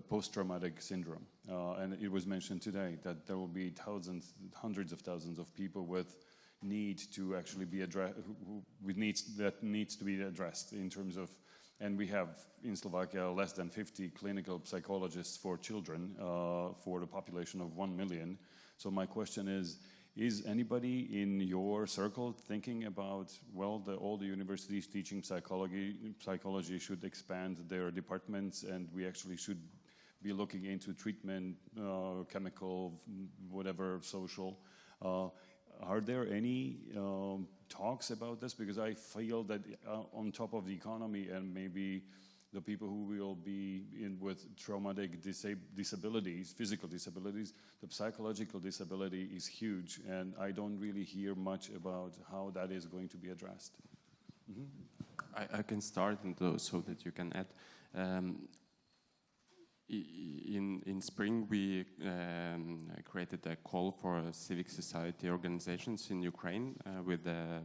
post-traumatic syndrome. And it was mentioned today that there will be thousands, hundreds of thousands of people with need to actually be addressed, with needs that needs to be addressed in terms of. And we have in Slovakia less than 50 clinical psychologists for children for the population of 1 million. So my question is anybody in your circle thinking about, well, all the universities teaching psychology should expand their departments, and we actually should be looking into treatment, chemical, whatever, social. Are there any talks about this? Because I feel that on top of the economy and maybe the people who will be with traumatic disabilities, physical disabilities, the psychological disability is huge, and I don't really hear much about how that is going to be addressed. I can start so that you can add. In spring, we created a call for civic society organizations in Ukraine with a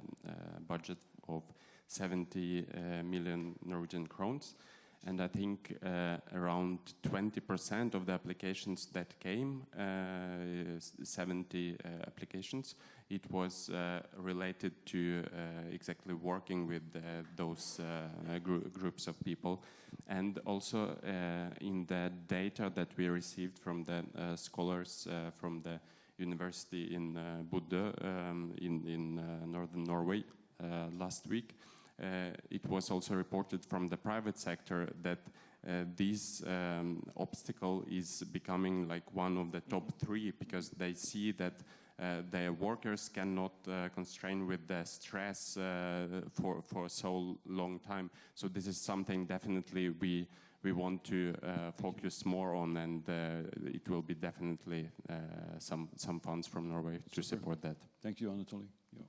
budget of 70 million Norwegian crowns. And I think around 20% of the applications that came, 70 applications, it was related to exactly working with those groups of people. And also in the data that we received from the scholars from the university in Bodø in northern Norway last week, it was also reported from the private sector that this obstacle is becoming like one of the top 3, because they see that their workers cannot constrain with the stress for so long time. So this is something definitely we want to focus more on, and it will be definitely some funds from Norway to support that. Thank you, Anatoly. Yeah.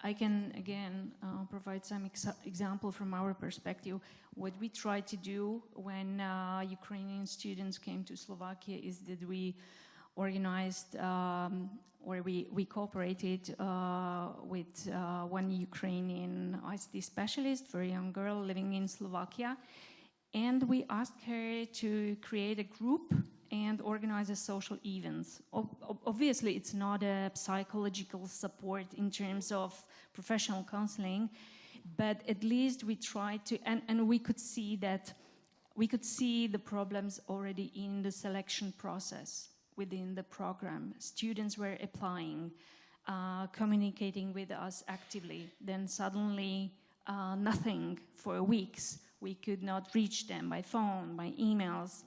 I can again provide some example from our perspective. What we tried to do when Ukrainian students came to Slovakia is that we organized or we cooperated with one Ukrainian ICT specialist, very young girl living in Slovakia, and we asked her to create a group and organize a social events. Obviously, it's not a psychological support in terms of professional counseling, but at least we tried to, and we could see the problems already in the selection process within the program. Students were applying, communicating with us actively. Then suddenly, nothing for weeks. We could not reach them by phone, by emails.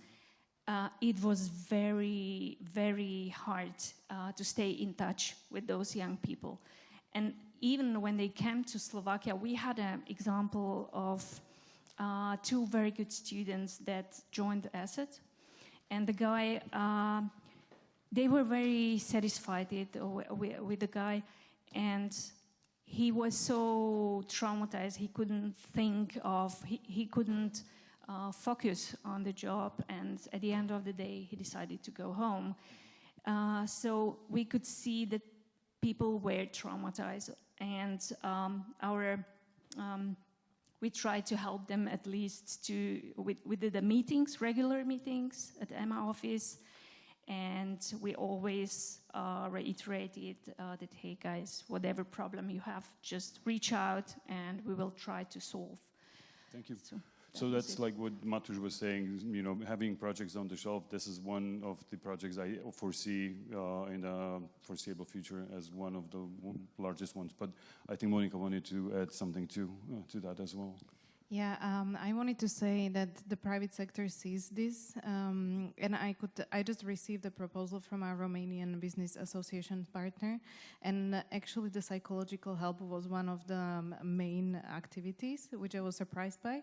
It was very, very hard to stay in touch with those young people. And even when they came to Slovakia, we had an example of 2 very good students that joined the asset. And the guy, they were very satisfied with the guy. And he was so traumatized, he couldn't think of, he couldn't focus on the job, and at the end of the day he decided to go home. So we could see that people were traumatized, and we tried to help them at least with the meetings, regular meetings at the EMA office, and we always reiterated that, hey guys, whatever problem you have, just reach out and we will try to solve. Thank you. So that's like what Matusz was saying, you know, having projects on the shelf. This is one of the projects I foresee in the foreseeable future as one of the largest ones. But I think Monika wanted to add something to that as well. Yeah, I wanted to say that the private sector sees this, and I just received a proposal from our Romanian Business Association partner, and actually the psychological help was one of the main activities, which I was surprised by.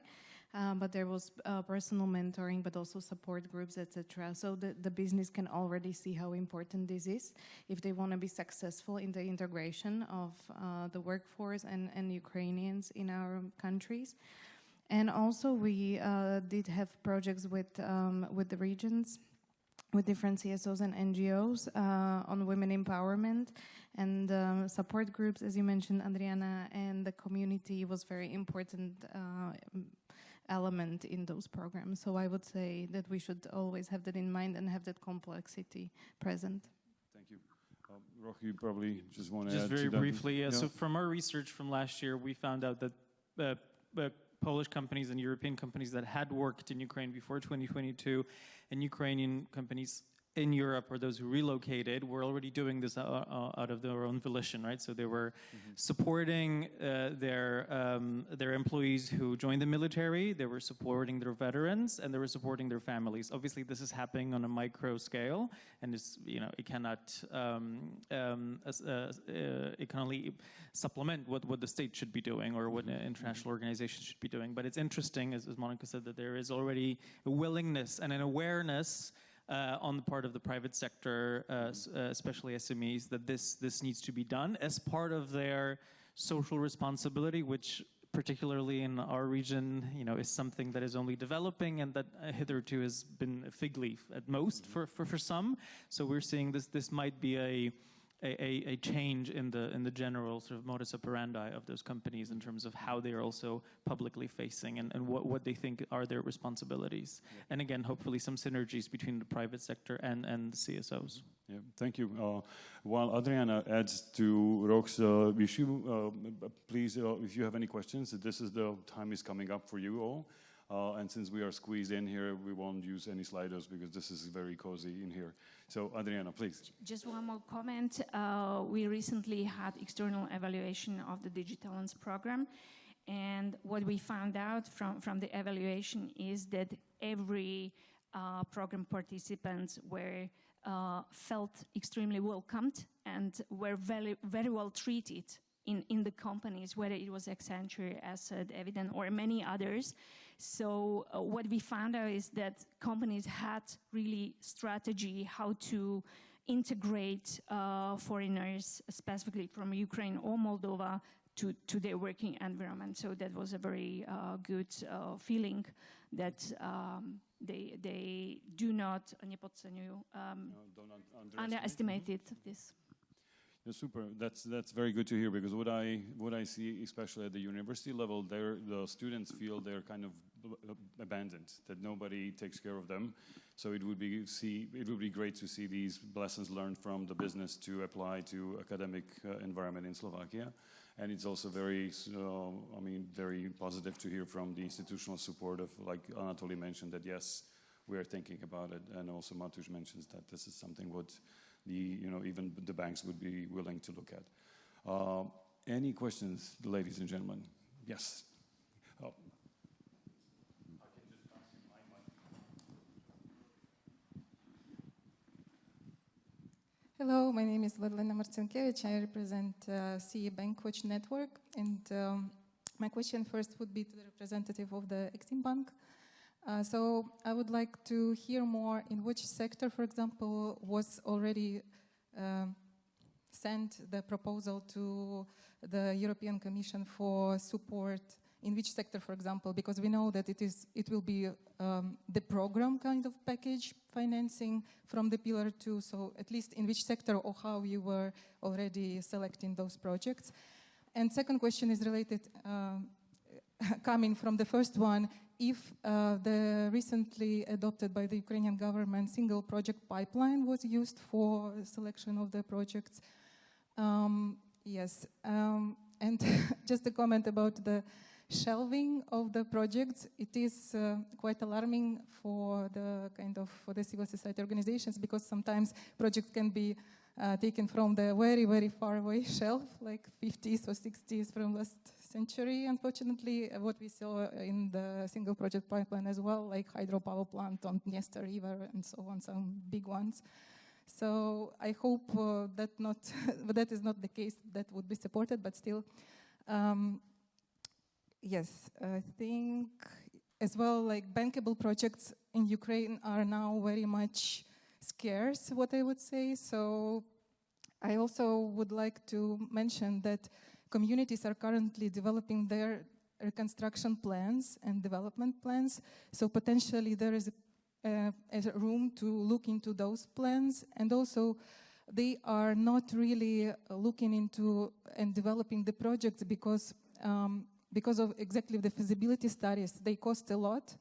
But there was personal mentoring, but also support groups, etc. So the business can already see how important this is if they want to be successful in the integration of the workforce and Ukrainians in our countries. And also we did have projects with the regions, with different CSOs and NGOs on women empowerment and support groups, as you mentioned, Adriana, and the community was very important element in those programs. So I would say that we should always have that in mind and have that complexity present. Thank you. Roch, you probably just want to add just very to that. briefly. Yeah. So from our research from last year, we found out that Polish companies and European companies that had worked in Ukraine before 2022 and Ukrainian companies in Europe, or those who relocated, were already doing this out of their own volition, right? So they were supporting their employees who joined the military, they were supporting their veterans, and they were supporting their families. Obviously, this is happening on a micro scale, and it's, you know, it cannot, it can only supplement what the state should be doing or what international organizations should be doing. But it's interesting, as Monika said, that there is already a willingness and an awareness on the part of the private sector, especially SMEs, that this needs to be done as part of their social responsibility, which particularly in our region, you know, is something that is only developing and that hitherto has been a fig leaf at most for some. So we're seeing this might be a change in the general sort of modus operandi of those companies in terms of how they are also publicly facing and what they think are their responsibilities. Yeah. And again, hopefully some synergies between the private sector and the CSOs. Yeah, thank you. While Adriana adds to Rok's issue, please, if you have any questions, this is the time is coming up for you all. And since we are squeezed in here, we won't use any sliders because this is very cozy in here. So, Adriana, please. Just one more comment. We recently had external evaluation of the Digitalance program. And what we found out from the evaluation is that every program participants were felt extremely welcomed and were very, very well treated in the companies, whether it was Accenture, Asset, Evident, or many others. So what we found out is that companies had really strategy how to integrate foreigners, specifically from Ukraine or Moldova, to their working environment. So that was a very good feeling that they do not underestimate this. Yeah, super. That's very good to hear, because what I see, especially at the university level, the students feel they're kind of abandoned, that nobody takes care of them. So it would be great to see these lessons learned from the business to apply to academic environment in Slovakia. And it's also very positive to hear from the institutional support of, like Anatoly mentioned, that yes, we are thinking about it, and also Matusz mentions that this is something what even the banks would be willing to look at. Any questions, ladies and gentlemen? Yes. Oh. Hello, my name is Vladlena Marcinkevich. I represent CE Bankwatch Network, and my question first would be to the representative of the Exim Bank. So I would like to hear more in which sector, for example, was already sent the proposal to the European Commission for support, in which sector, for example, because we know that it will be the program kind of package financing from the Pillar 2, so at least in which sector or how you were already selecting those projects. And second question is related, coming from the first one, if the recently adopted by the Ukrainian government single project pipeline was used for selection of the projects. Yes, and just a comment about the shelving of the projects. It is quite alarming for the civil society organizations, because sometimes projects can be taken from the very, very far away shelf, like 50s or 60s from last century. Unfortunately, what we saw in the single project pipeline as well, like hydropower plant on Dniester River and so on, some big ones. So I hope that is not the case, that would be supported, but still, yes, I think as well, like bankable projects in Ukraine are now very much scarce, what I would say. So I also would like to mention that communities are currently developing their reconstruction plans and development plans. So potentially there is a room to look into those plans. And also they are not really looking into and developing the projects because of exactly the feasibility studies. They cost a lot.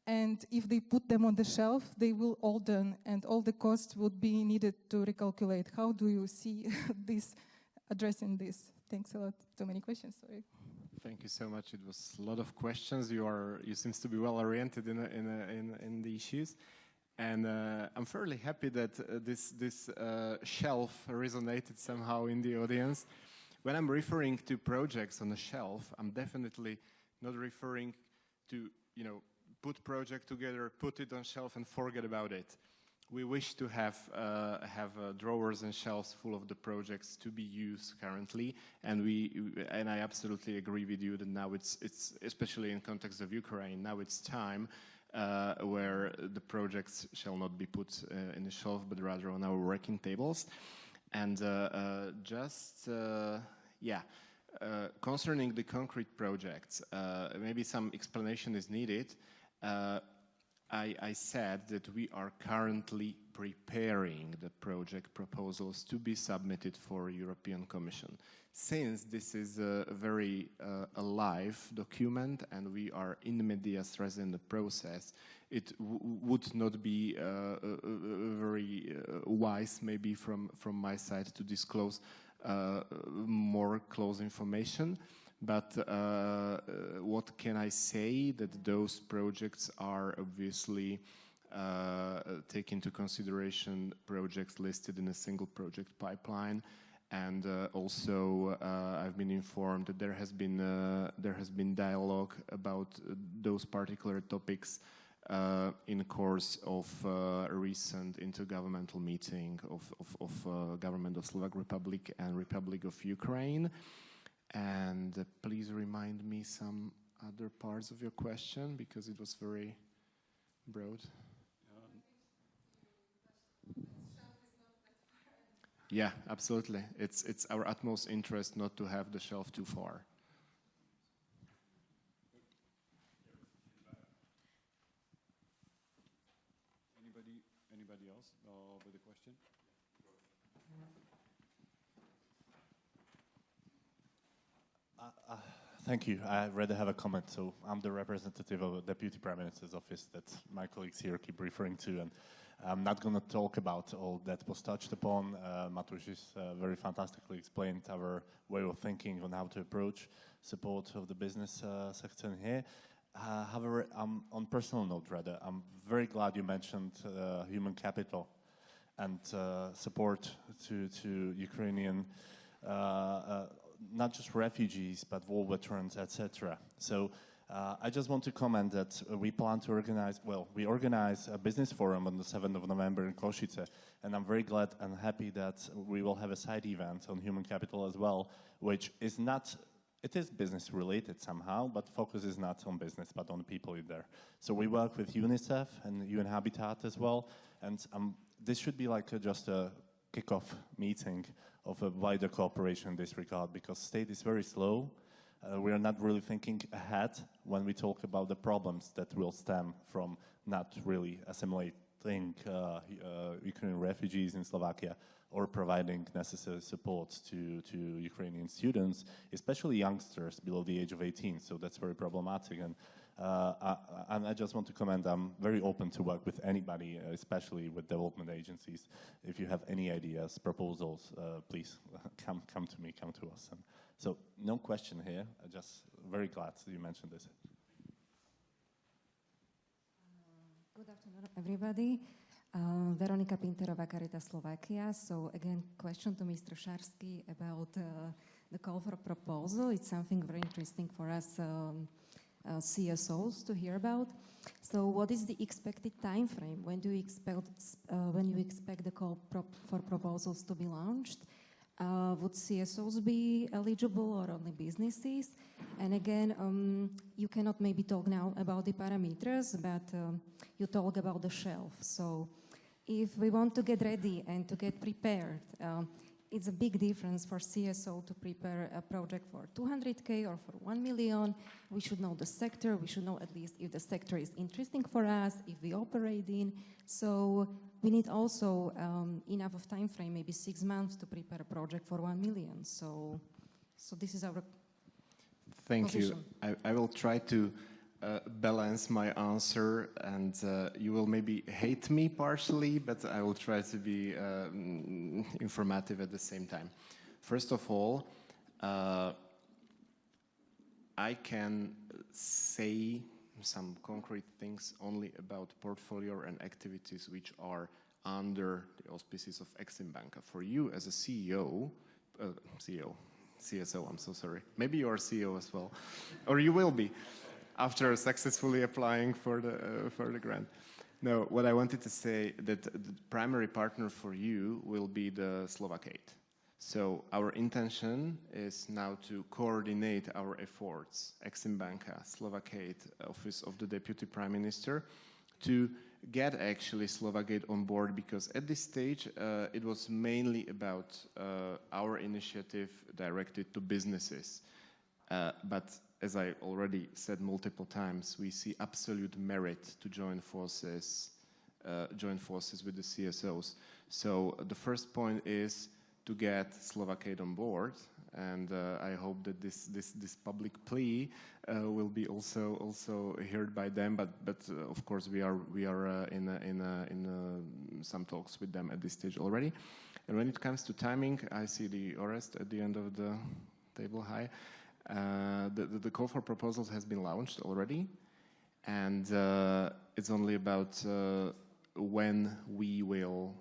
And if they put them on the shelf, they will all done, and all the costs would be needed to recalculate. How do you see this, addressing this? Thanks a lot. Too many questions, sorry. Thank you so much. It was a lot of questions. You seem to be well oriented in the issues, and I'm fairly happy that this shelf resonated somehow in the audience. When I'm referring to projects on the shelf, I'm definitely not referring to put project together, put it on shelf, and forget about it. We wish to have drawers and shelves full of the projects to be used currently, and I absolutely agree with you that now it's especially in context of Ukraine, now it's time where the projects shall not be put in the shelf, but rather on our working tables. And concerning the concrete projects, maybe some explanation is needed. I said that we are currently preparing the project proposals to be submitted for European Commission. Since this is a very alive document and we are in medias res in the process, it would not be very wise maybe from my side to disclose more close information. But what can I say? That those projects are obviously take into consideration projects listed in a single project pipeline, and also I've been informed that there has been dialogue about those particular topics in the course of a recent intergovernmental meeting of government of Slovak Republic and Republic of Ukraine. And please remind me some other parts of your question, because it was very broad. Yeah, absolutely. It's our utmost interest not to have the shelf too far. Anybody else with a question? Thank you. I rather have a comment. So I'm the representative of the Deputy Prime Minister's office that my colleagues here keep referring to, and I'm not going to talk about all that was touched upon. Matusz very fantastically explained our way of thinking on how to approach support of the business sector here. However, on personal note, rather, I'm very glad you mentioned human capital and support to Ukrainian not just refugees, but war veterans, etc. So I just want to comment that we plan to organize, we organize a business forum on the 7th of November in Košice, and I'm very glad and happy that we will have a side event on human capital as well, which is not, it is business related somehow, but focus is not on business, but on the people in there. So we work with UNICEF and UN Habitat as well, and this should be like just a kickoff meeting of a wider cooperation in this regard, because state is very slow. We are not really thinking ahead when we talk about the problems that will stem from not really assimilating Ukrainian refugees in Slovakia or providing necessary support to Ukrainian students, especially youngsters below the age of 18. So that's very problematic. And I just want to comment, I'm very open to work with anybody, especially with development agencies. If you have any ideas, proposals, please come to me, come to us. And so no question here, I'm just very glad you mentioned this. Good afternoon, everybody. Veronika Pinterová, Caritas Slovakia. So again, question to Mr. Šarský about the call for a proposal. It's something very interesting for us CSOs to hear about. So what is the expected time frame? When do you expect the call for proposals to be launched? Would CSOs be eligible or only businesses? And again, you cannot maybe talk now about the parameters, but you talk about the shelf. So if we want to get ready and to get prepared, it's a big difference for CSO to prepare a project for 200K or for 1 million. We should know the sector. We should know at least if the sector is interesting for us, if we operate in. So we need also enough of time frame, maybe 6 months, to prepare a project for 1 million. So this is our Thank position. you. I will try to balance my answer, and you will maybe hate me partially, but I will try to be informative at the same time. First of all, I can say some concrete things only about portfolio and activities which are under the auspices of Exim Banka. For you as a CSO, I'm so sorry. Maybe you are CEO as well, or you will be after successfully applying for the grant. No, what I wanted to say, that the primary partner for you will be the Slovak Aid. So our intention is now to coordinate our efforts, Exim Banka, Slovak Aid, Office of the Deputy Prime Minister, to get actually Slovak Aid on board, because at this stage it was mainly about our initiative directed to businesses. But as I already said multiple times, we see absolute merit to join forces with the CSOs. So the first point is to get Slovakia on board, and I hope that this public plea will be also heard by them. But of course we are in some talks with them at this stage already. And when it comes to timing, I see the Orest at the end of the table. Hi. The call for proposals has been launched already, and it's only about when we will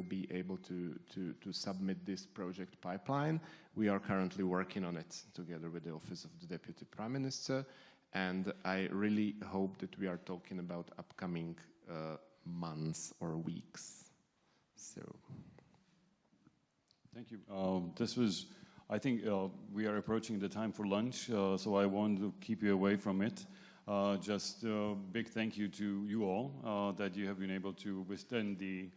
be able to submit this project pipeline. We are currently working on it together with the Office of the Deputy Prime Minister, and I really hope that we are talking about upcoming months or weeks. So, thank you. I think we are approaching the time for lunch, so I want to keep you away from it. Just a big thank you to you all that you have been able to withstand the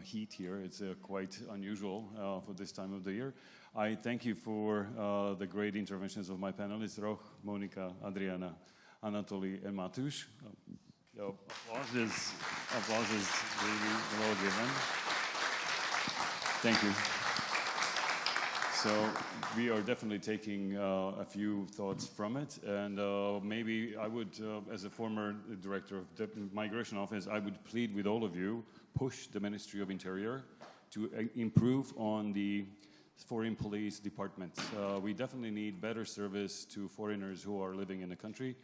heat here. It's quite unusual for this time of the year. I thank you for the great interventions of my panelists, Roch, Monika, Adriana, Anatoly, and Matusz. Applause is really well given. Thank you. So we are definitely taking a few thoughts from it, and maybe I would, as a former director of the Migration Office, I would plead with all of you, push the Ministry of Interior to improve on the foreign police departments. We definitely need better service to foreigners who are living in the country.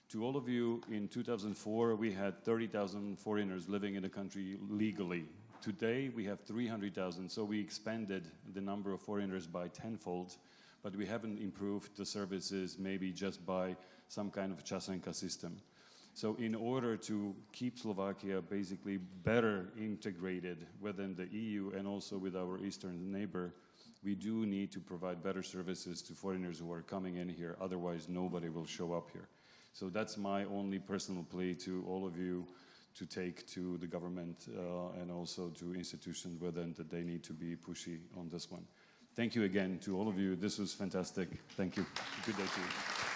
To all of you, in 2004, we had 30,000 foreigners living in the country legally. Today, we have 300,000, so we expanded the number of foreigners by tenfold, but we haven't improved the services maybe just by some kind of Časenka system. So in order to keep Slovakia basically better integrated within the EU and also with our eastern neighbor, we do need to provide better services to foreigners who are coming in here, otherwise nobody will show up here. So that's my only personal plea to all of you, to take to the government and also to institutions within that they need to be pushy on this one. Thank you again to all of you. This was fantastic. Thank you. Good day to you.